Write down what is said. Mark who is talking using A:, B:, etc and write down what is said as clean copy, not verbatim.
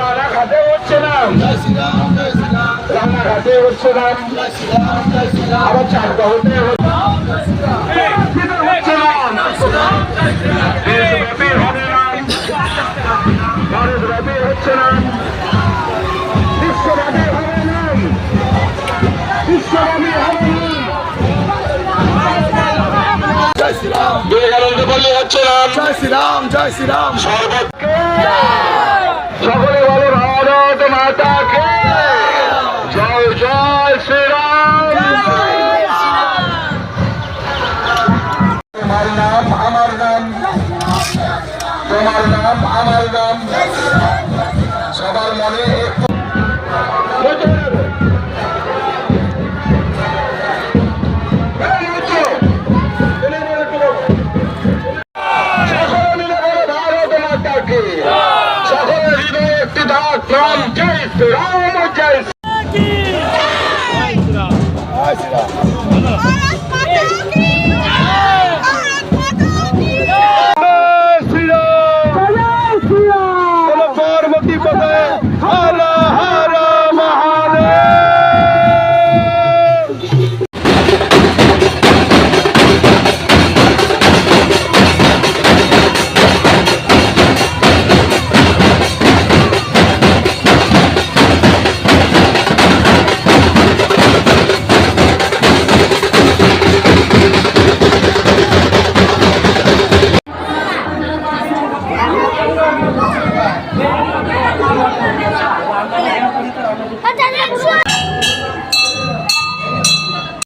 A: রানাঘাটে হচ্ছে না, রানাঘাটে হচ্ছে না, আবার চারবাহুতে হচ্ছে না, দেশব্যাপী হবে না, ভারতব্যাপী হচ্ছে না, বিশ্বব্যাপী হবে না, বিশ্বব্যাপী হবে না, বিবেকানন্দ বললে হচ্ছে না।
B: জয় শ্রীরাম, জয় শ্রীরাম।
A: সকলে বলে ভারত মাতাকে জয়, জয় শ্রীরাম। তোমার নাম আমার নাম, তোমার নাম আমার নাম, সবার মনে সকলের হৃদয়ে একটি ডাক নাম জয় শ্রীরাম, জয়